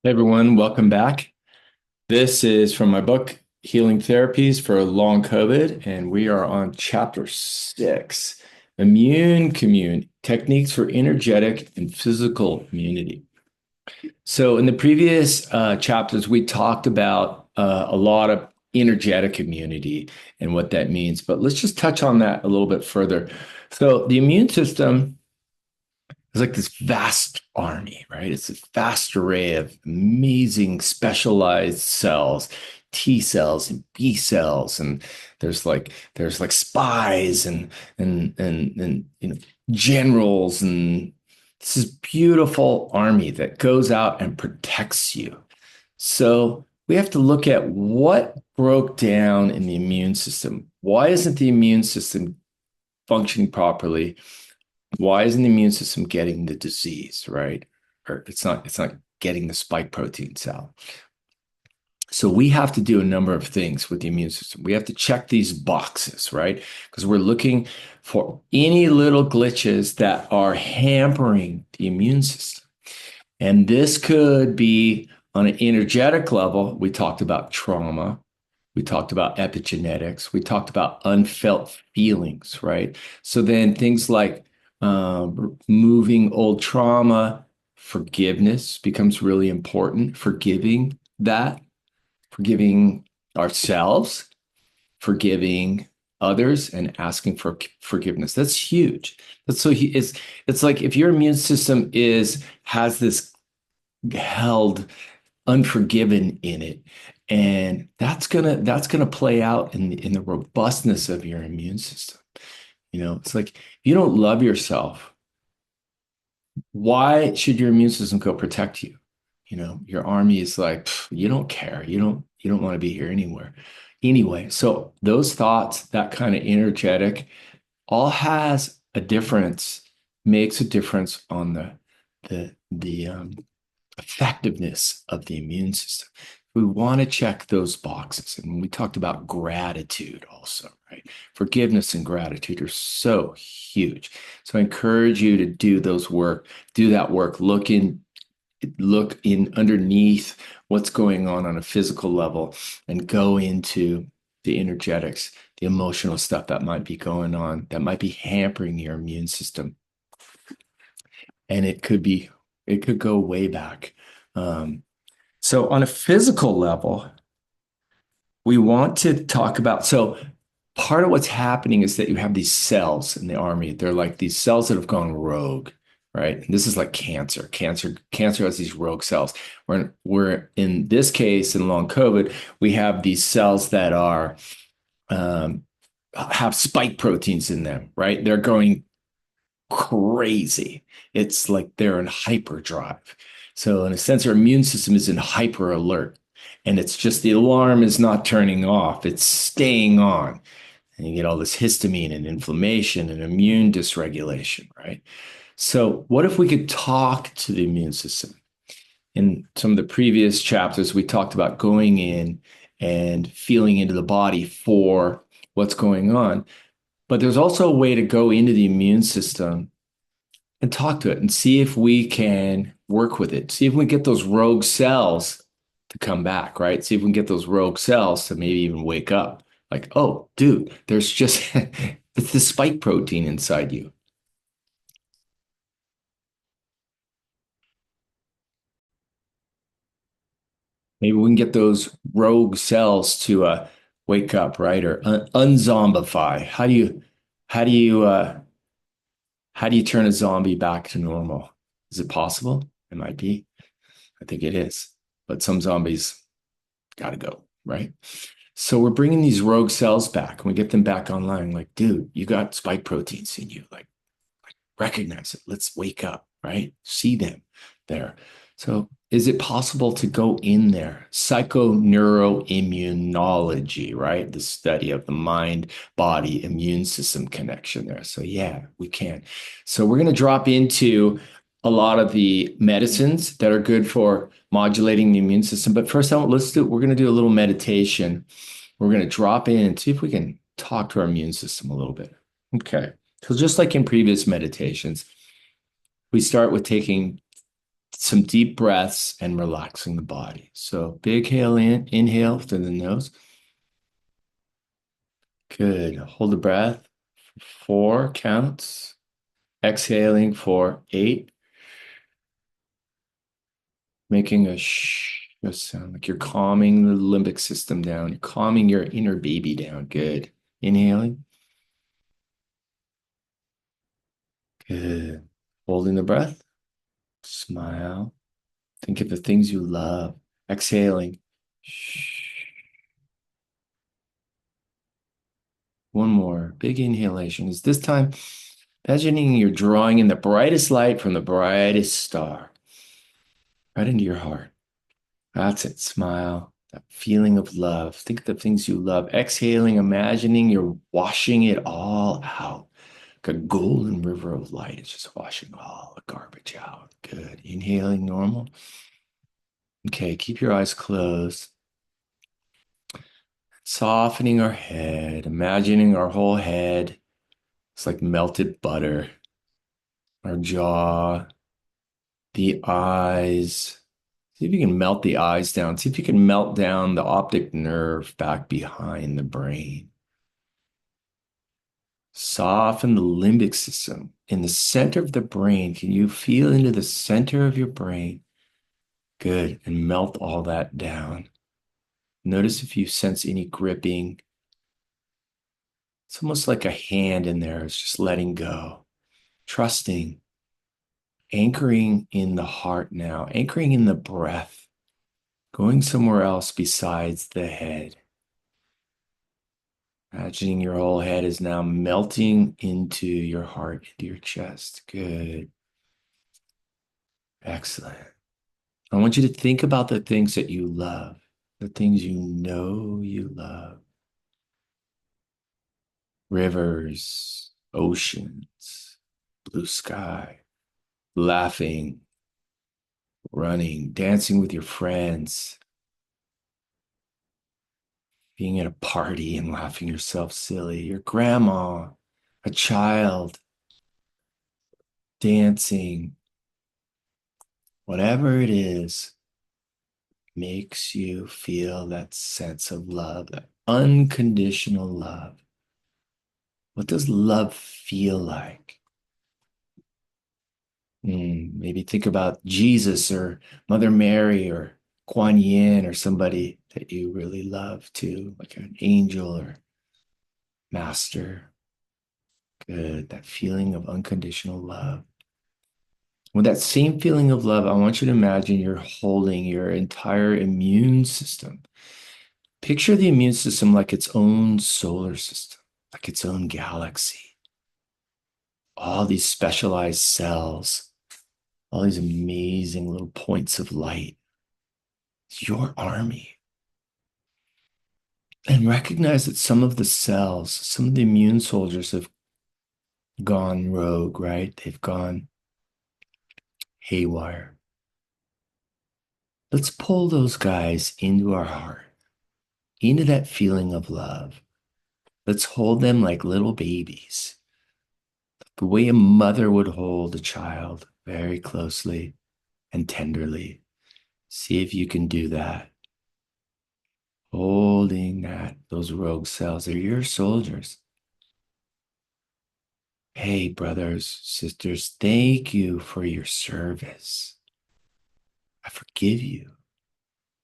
Hey everyone, welcome back. This is from my book, Healing Therapies for Long COVID, and we are on chapter 6, Commune, Techniques for Energetic and Physical Immunity. So in the previous chapters, we talked about a lot of energetic immunity and what that means, but let's just touch on that a little bit further. So the immune system it's like this vast army, right? It's a vast array of amazing specialized cells, T cells and B cells, and there's like spies and generals, and it's this beautiful army that goes out and protects you. So we have to look at what broke down in the immune system. Why isn't the immune system functioning properly? Why isn't the immune system getting the disease, right? Or it's not getting the spike protein cell. So we have to do a number of things with the immune system. We have to check these boxes, right? Because we're looking for any little glitches that are hampering the immune system. And this could be on an energetic level. We talked about trauma. We talked about epigenetics. We talked about unfelt feelings, right? So then things like moving old trauma, forgiveness becomes really important. Forgiving ourselves, forgiving others, and asking for forgiveness. That's huge. It's like if your immune system has this held unforgiven in it, and that's gonna play out in the robustness of your immune system. It's like if you don't love yourself, why should your immune system go protect you? Your army is like, you don't care. You don't want to be here anywhere. Anyway, so those thoughts, that kind of energetic, all has a difference, makes a difference on the effectiveness of the immune system. We want to check those boxes. And we talked about gratitude also, right? Forgiveness and gratitude are so huge. So I encourage you to do that work, look in underneath what's going on a physical level and go into the energetics, the emotional stuff that might be going on, that might be hampering your immune system. And it could go way back. So on a physical level, we want to talk about, so part of what's happening is that you have these cells in the army. They're like these cells that have gone rogue, right? And this is like cancer. Cancer has these rogue cells. We're in this case, in long COVID, we have these cells that um, have spike proteins in them, right? They're going crazy. It's like they're in hyperdrive. So in a sense, our immune system is in hyper alert. And it's just the alarm is not turning off, it's staying on. And you get all this histamine and inflammation and immune dysregulation, right? So, what if we could talk to the immune system? In some of the previous chapters, we talked about going in and feeling into the body for what's going on. But there's also a way to go into the immune system and talk to it and see if we can work with it. See if we can get those rogue cells to come back, right? See if we can get those rogue cells to maybe even wake up. Like, oh, dude, there's just it's the spike protein inside you. Maybe we can get those rogue cells to wake up, right? Or unzombify. How do you how do you turn a zombie back to normal? Is it possible? It might be. I think it is. But some zombies got to go, right? So we're bringing these rogue cells back and we get them back online. Like, dude, you got spike proteins in you. Like recognize it. Let's wake up, right? See them there. So is it possible to go in there? Psychoneuroimmunology, right? The study of the mind, body, immune system connection there. So yeah, we can. So we're going to drop into a lot of the medicines that are good for modulating the immune system. But first, we're going to do a little meditation. We're going to drop in and see if we can talk to our immune system a little bit. Okay. So just like in previous meditations, we start with taking some deep breaths and relaxing the body. So big inhale through the nose. Good. Hold the breath. 4 counts. Exhaling for 8. Making a sound like you're calming the limbic system down. You're calming your inner baby down. Good. Inhaling. Good. Holding the breath. Smile. Think of the things you love. Exhaling. One more. Big inhalation. Is this time imagining you're drawing in the brightest light from the brightest star right into your heart. That's it. Smile. That feeling of love. Think of the things you love. Exhaling, imagining you're washing it all out. Like a golden river of light. It's just washing all the garbage out. Good. Inhaling normal. Okay, keep your eyes closed. Softening our head, imagining our whole head. It's like melted butter. Our jaw, the eyes. See if you can melt the eyes down. See if you can melt down the optic nerve back behind the brain. Soften the limbic system. In the center of the brain, can you feel into the center of your brain? Good. And melt all that down. Notice if you sense any gripping. It's almost like a hand in there. It's just letting go. Trusting. Anchoring in the heart now. Anchoring in the breath. Going somewhere else besides the head. Imagining your whole head is now melting into your heart, into your chest. Good. Excellent. I want you to think about the things that you love, the things you know you love. Rivers, oceans, blue sky, laughing, running, dancing with your friends, being at a party and laughing yourself silly, your grandma, a child, dancing, whatever it is, makes you feel that sense of love, that unconditional love. What does love feel like? Maybe think about Jesus or Mother Mary or Kuan Yin or somebody that you really love too, like an angel or master. Good. That feeling of unconditional love. With that same feeling of love, I want you to imagine you're holding your entire immune system. Picture the immune system like its own solar system, like its own galaxy. All these specialized cells, all these amazing little points of light. It's your army. And recognize that some of the cells, some of the immune soldiers have gone rogue, right? They've gone haywire. Let's pull those guys into our heart, into that feeling of love. Let's hold them like little babies, the way a mother would hold a child very closely and tenderly. See if you can do that. Holding those rogue cells. They're your soldiers. Hey, brothers, sisters, thank you for your service. I forgive you.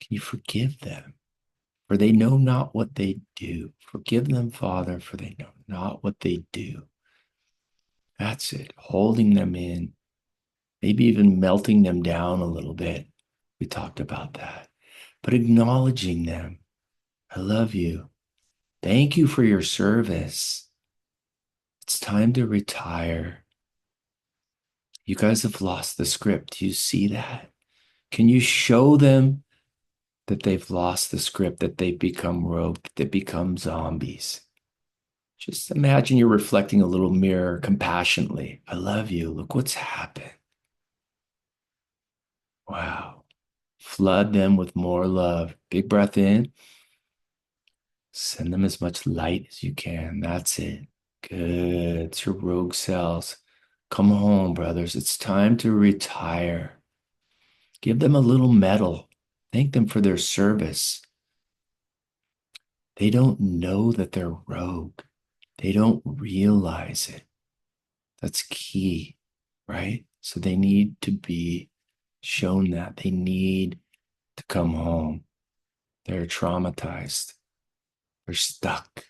Can you forgive them? For they know not what they do. Forgive them, Father, for they know not what they do. That's it. Holding them in, maybe even melting them down a little bit. We talked about that. But acknowledging them. I love you. Thank you for your service. It's time to retire. You guys have lost the script. Do you see that? Can you show them that they've lost the script, that they've become rogue, that they become zombies? Just imagine you're reflecting a little mirror compassionately. I love you. Look what's happened. Wow. Flood them with more love. Big breath in. Send them as much light as you can. That's it. Good. It's your rogue cells. Come home, brothers. It's time to retire. Give them a little medal. Thank them for their service. They don't know that they're rogue. They don't realize it. That's key, right? So they need to be shown that. They need to come home. They're traumatized. They're stuck.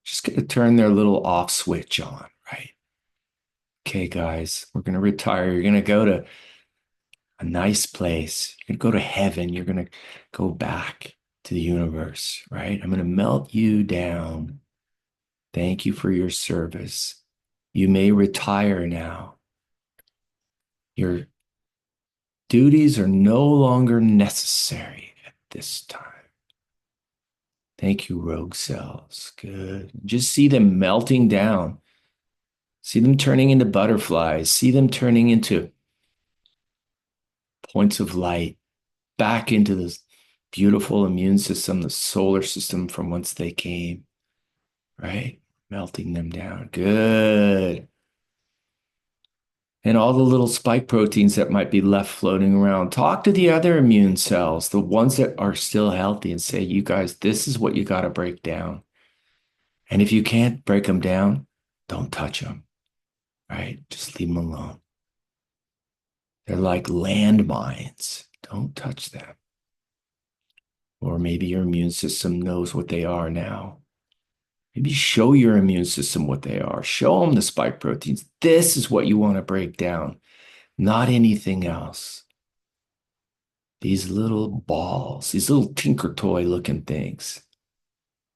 Just going to turn their little off switch on, right? Okay, guys, we're going to retire. You're going to go to a nice place. You're going to go to heaven. You're going to go back to the universe, right? I'm going to melt you down. Thank you for your service. You may retire now. Your duties are no longer necessary at this time. Thank you, rogue cells. Good. Just see them melting down. See them turning into butterflies. See them turning into points of light back into this beautiful immune system, the solar system from whence they came, right? Melting them down. Good. And all the little spike proteins that might be left floating around. Talk to the other immune cells, the ones that are still healthy, and say, you guys, this is what you got to break down. And if you can't break them down, don't touch them, right? Just leave them alone. They're like landmines. Don't touch them. Or maybe your immune system knows what they are now. Maybe show your immune system what they are. Show them the spike proteins. This is what you want to break down, not anything else. These little balls, these little tinker toy looking things.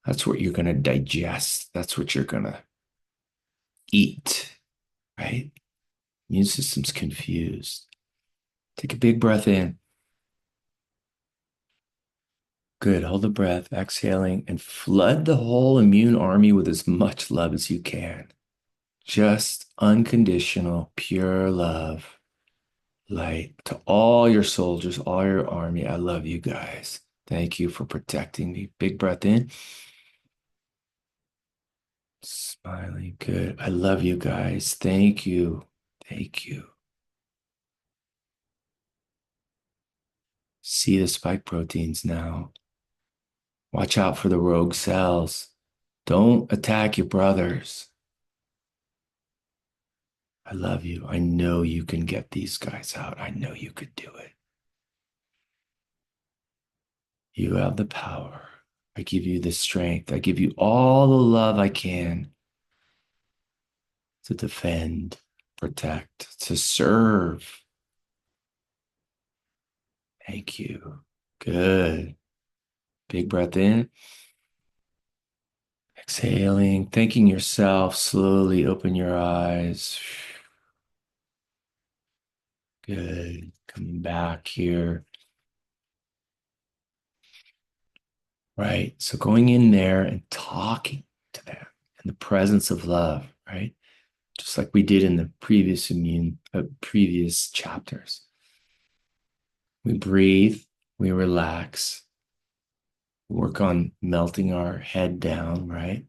That's what you're going to digest. That's what you're going to eat, right? Immune system's confused. Take a big breath in. Good. Hold the breath, exhaling, and flood the whole immune army with as much love as you can. Just unconditional, pure love, light to all your soldiers, all your army. I love you guys. Thank you for protecting me. Big breath in. Smiling. Good. I love you guys. Thank you. Thank you. See the spike proteins now. Watch out for the rogue cells. Don't attack your brothers. I love you. I know you can get these guys out. I know you could do it. You have the power. I give you the strength. I give you all the love I can to defend, protect, to serve. Thank you. Good. Big breath in. Exhaling, thanking yourself. Slowly open your eyes. Good. Coming back here. Right. So going in there and talking to them in the presence of love, right? Just like we did in the previous chapters. We breathe, we relax, work on melting our head down, right?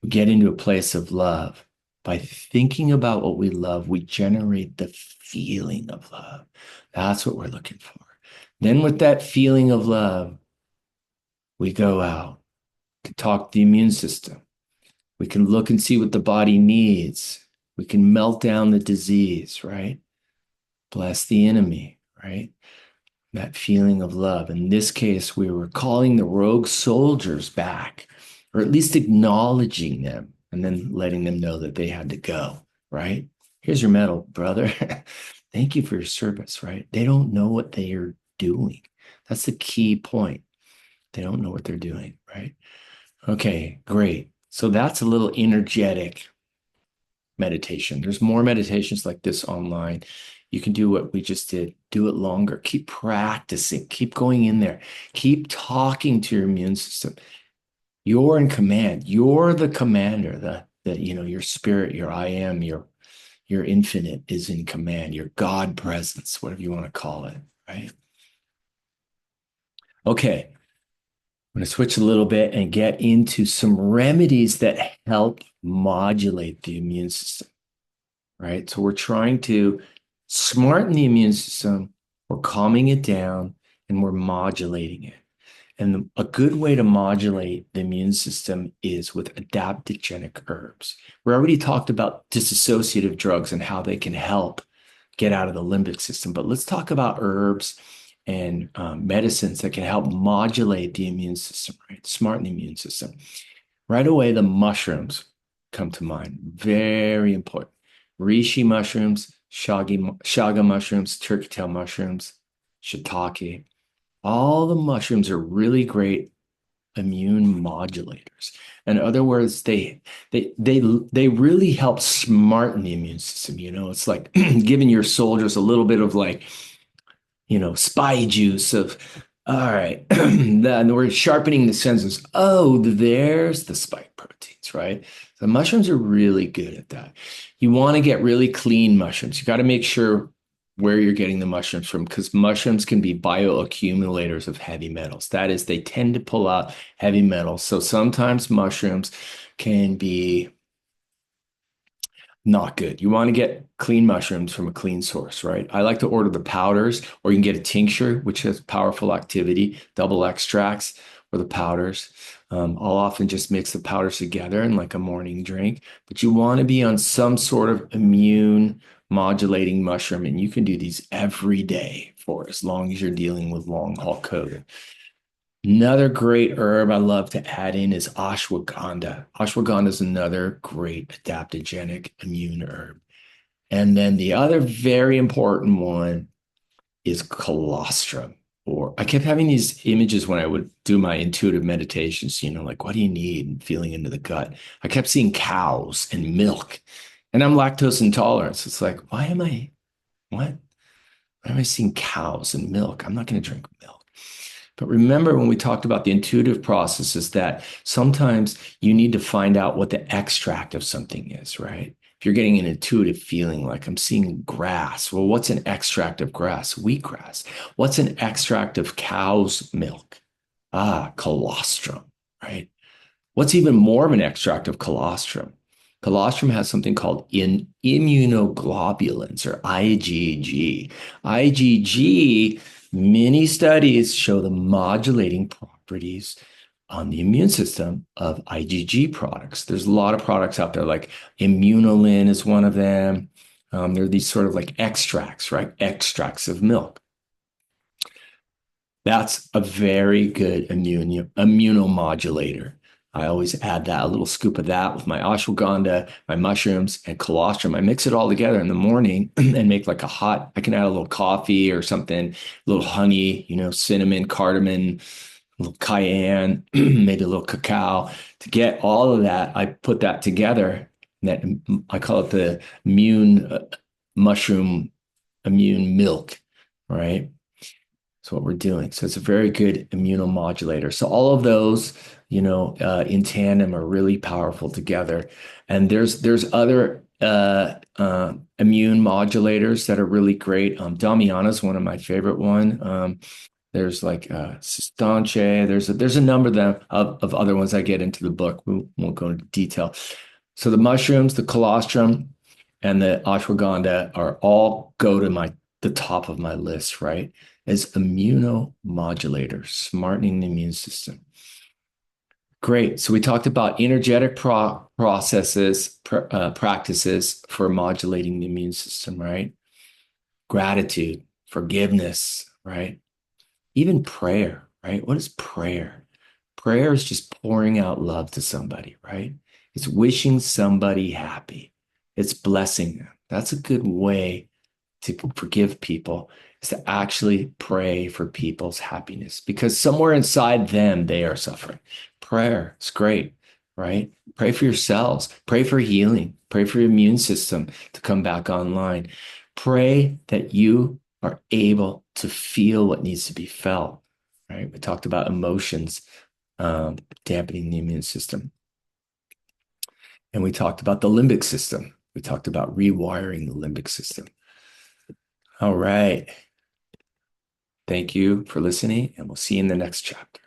We get into a place of love. By thinking about what we love, we generate the feeling of love. That's what we're looking for. Then with that feeling of love, we go out to talk the immune system. We can look and see what the body needs. We can melt down the disease, right? Bless the enemy, right? That feeling of love. In this case, we were calling the rogue soldiers back, or at least acknowledging them and then letting them know that they had to go, right? Here's your medal, brother. Thank you for your service, right? They don't know what they are doing. That's the key point. They don't know what they're doing, right? Okay, great. So that's a little energetic meditation. There's more meditations like this online. You can do what we just did. Do it longer. Keep practicing. Keep going in there. Keep talking to your immune system. You're in command. You're the commander. Your spirit, your I am, your infinite is in command. Your God presence, whatever you want to call it, right? Okay. I'm going to switch a little bit and get into some remedies that help modulate the immune system, right? So we're trying to smarten the immune system We're calming it down and we're modulating it. And a good way to modulate the immune system is with adaptogenic herbs. We already talked about dissociative drugs and how they can help get out of the limbic system, but let's talk about herbs and medicines that can help modulate the immune system, right? Smarten the immune system. Right away, the mushrooms come to mind. Very important. Reishi mushrooms, shaga mushrooms, turkey tail mushrooms, shiitake. All the mushrooms are really great immune modulators. In other words, they really help smarten the immune system. It's like giving your soldiers a little bit of like spy juice of, all right, then we're sharpening the senses. Oh, there's the spike proteins, right? The mushrooms are really good at that. You want to get really clean mushrooms. You got to make sure where you're getting the mushrooms from because mushrooms can be bioaccumulators of heavy metals. That is, they tend to pull out heavy metals. So sometimes mushrooms can be not good. You want to get clean mushrooms from a clean source, right? I like to order the powders, or you can get a tincture, which has powerful activity, double extracts, or the powders. I'll often just mix the powders together in like a morning drink, but you want to be on some sort of immune modulating mushroom, and you can do these every day for as long as you're dealing with long haul COVID. Another great herb I love to add in is ashwagandha. Ashwagandha is another great adaptogenic immune herb. And then the other very important one is colostrum. Or I kept having these images when I would do my intuitive meditations, like what do you need? And feeling into the gut. I kept seeing cows and milk. And I'm lactose intolerant. So it's like, what? Why am I seeing cows and milk? I'm not going to drink milk. But remember when we talked about the intuitive processes that sometimes you need to find out what the extract of something is, right? If you're getting an intuitive feeling like I'm seeing grass, well, what's an extract of grass? Wheatgrass. What's an extract of cow's milk? Colostrum, right? What's even more of an extract of colostrum? Colostrum has something called immunoglobulins or IgG. IgG, many studies show the modulating properties on the immune system of IgG products. There's a lot of products out there, like Immunolin is one of them. There are these sort of like extracts, right? Extracts of milk. That's a very good immunomodulator. I always add that, a little scoop of that with my ashwagandha, my mushrooms, and colostrum. I mix it all together in the morning and make like I can add a little coffee or something, a little honey, cinnamon, cardamom, a little cayenne, maybe a little cacao. To get all of that, I put that together. That I call it the mushroom immune milk, right? That's what we're doing. So it's a very good immunomodulator. So all of those, in tandem are really powerful together. And there's other immune modulators that are really great. Damiana is one of my favorite one. There's like Sistanche. There's a number of them of other ones I get into the book. We won't go into detail. So the mushrooms, the colostrum, and the ashwagandha are all go to the top of my list, right? As immunomodulators, smartening the immune system. Great. So we talked about energetic practices for modulating the immune system, right? Gratitude, forgiveness, right? Even prayer, right? What is prayer? Prayer is just pouring out love to somebody, right? It's wishing somebody happy. It's blessing them. That's a good way to forgive people, is to actually pray for people's happiness because somewhere inside them, they are suffering. Prayer is great, right? Pray for yourselves, pray for healing, pray for your immune system to come back online. Pray that you are able to feel what needs to be felt, right? We talked about emotions dampening the immune system. And we talked about the limbic system. We talked about rewiring the limbic system. All right. Thank you for listening, and we'll see you in the next chapter.